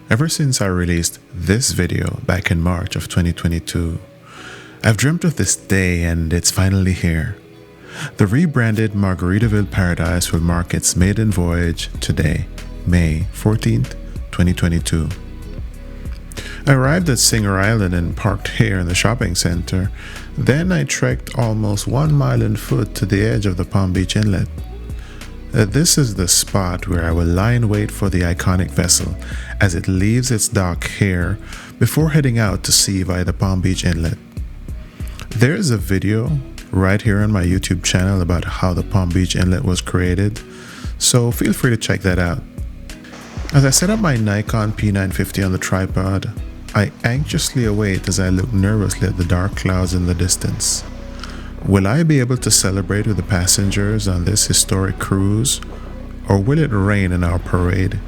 Ever since I released this video back in March of 2022, I've dreamt of this day and it's finally here. The rebranded Margaritaville Paradise will mark its maiden voyage today, May 14th, 2022. I arrived at Singer Island and parked here in the shopping center. Then I trekked almost 1 mile on foot to the edge of the Palm Beach Inlet. This is the spot where I will lie in wait for the iconic vessel as it leaves its dock here before heading out to sea via the Palm Beach Inlet. There is a video right here on my YouTube channel about how the Palm Beach Inlet was created, so feel free to check that out. As I set up my Nikon P950 on the tripod, I anxiously await as I look nervously at the dark clouds in the distance. Will I be able to celebrate with the passengers on this historic cruise, or will it rain in our parade?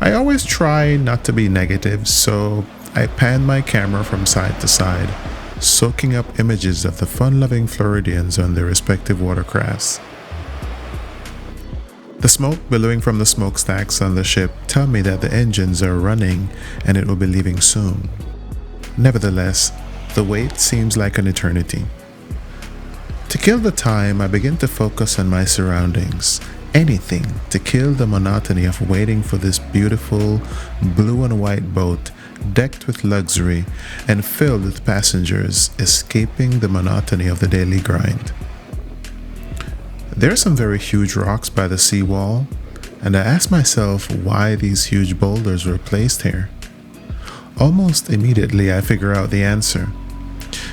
I always try not to be negative, so I pan my camera from side to side, soaking up images of the fun-loving Floridians on their respective watercrafts. The smoke billowing from the smokestacks on the ship tell me that the engines are running and it will be leaving soon. Nevertheless, the wait seems like an eternity. To kill the time, I begin to focus on my surroundings. Anything to kill the monotony of waiting for this beautiful blue and white boat decked with luxury and filled with passengers escaping the monotony of the daily grind. There are some very huge rocks by the seawall, and I ask myself why these huge boulders were placed here. Almost immediately I figure out the answer.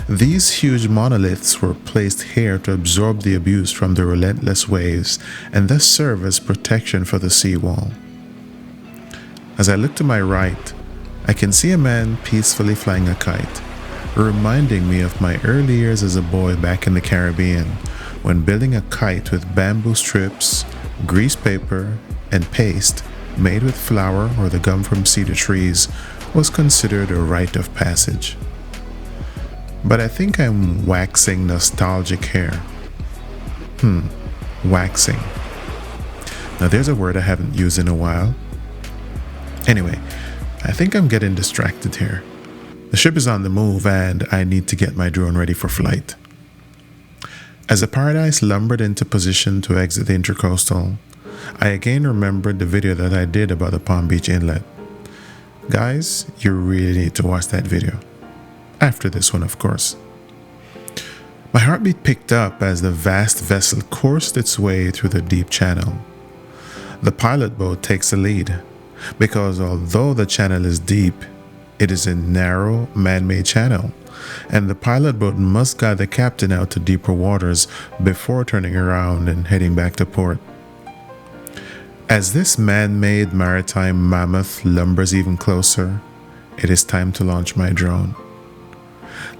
These huge monoliths were placed here to absorb the abuse from the relentless waves and thus serve as protection for the seawall. As I look to my right, I can see a man peacefully flying a kite, reminding me of my early years as a boy back in the Caribbean, when building a kite with bamboo strips, grease paper, and paste made with flour or the gum from cedar trees was considered a rite of passage. But I think I'm waxing nostalgic here. Waxing. Now there's a word I haven't used in a while. Anyway, I think I'm getting distracted here. The ship is on the move and I need to get my drone ready for flight. As the Paradise lumbered into position to exit the Intercoastal, I again remembered the video that I did about the Palm Beach Inlet. Guys, you really need to watch that video. After this one, of course. My heartbeat picked up as the vast vessel coursed its way through the deep channel. The pilot boat takes the lead, because although the channel is deep, it is a narrow, man-made channel, and the pilot boat must guide the captain out to deeper waters before turning around and heading back to port. As this man-made maritime mammoth lumbers even closer, it is time to launch my drone.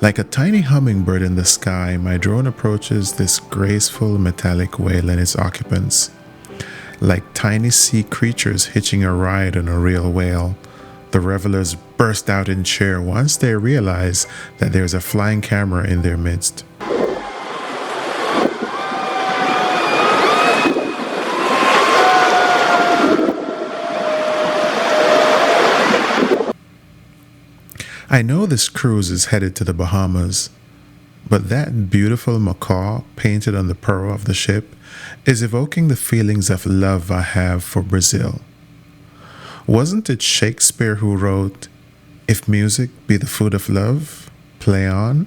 Like a tiny hummingbird in the sky, my drone approaches this graceful metallic whale and its occupants. Like tiny sea creatures hitching a ride on a real whale, the revelers burst out in cheer once they realize that there's a flying camera in their midst. I know this cruise is headed to the Bahamas, but that beautiful macaw painted on the prow of the ship is evoking the feelings of love I have for Brazil. Wasn't it Shakespeare who wrote, "If music be the food of love, play on"?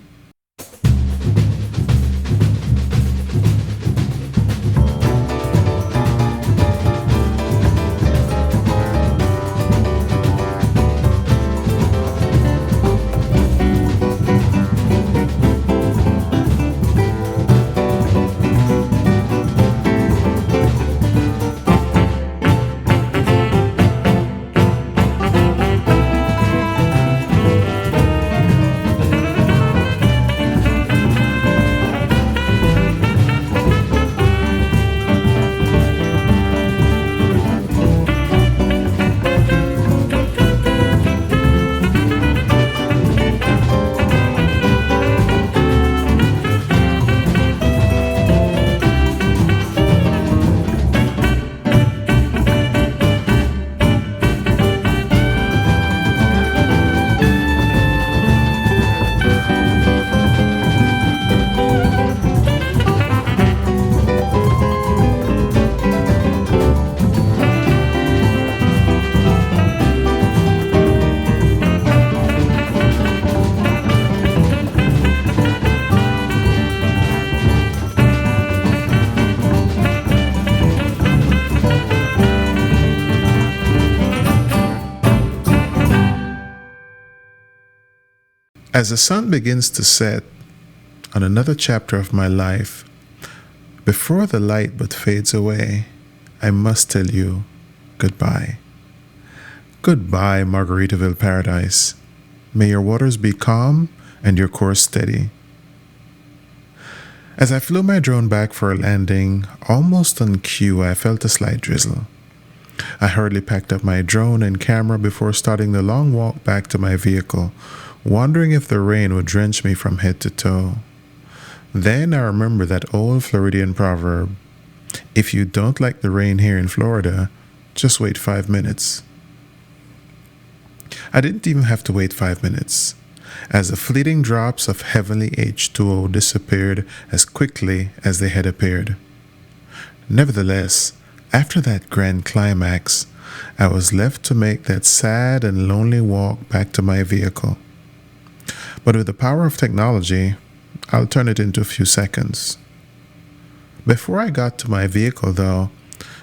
As the sun begins to set on another chapter of my life, before the light but fades away, I must tell you goodbye. Goodbye, Margaritaville Paradise. May your waters be calm and your course steady. As I flew my drone back for a landing, almost on cue, I felt a slight drizzle. I hurriedly packed up my drone and camera before starting the long walk back to my vehicle, wondering if the rain would drench me from head to toe. Then I remembered that old Floridian proverb, if you don't like the rain here in Florida, just wait 5 minutes. I didn't even have to wait 5 minutes, as the fleeting drops of heavenly H2O disappeared as quickly as they had appeared. Nevertheless, after that grand climax, I was left to make that sad and lonely walk back to my vehicle. But with the power of technology, I'll turn it into a few seconds. Before I got to my vehicle, though,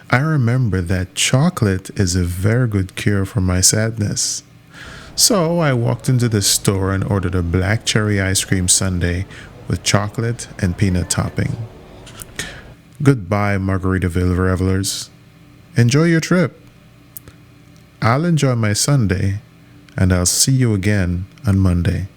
I remembered that chocolate is a very good cure for my sadness. So I walked into the store and ordered a black cherry ice cream sundae with chocolate and peanut topping. Goodbye, Margaritaville revelers. Enjoy your trip. I'll enjoy my Sunday, and I'll see you again on Monday.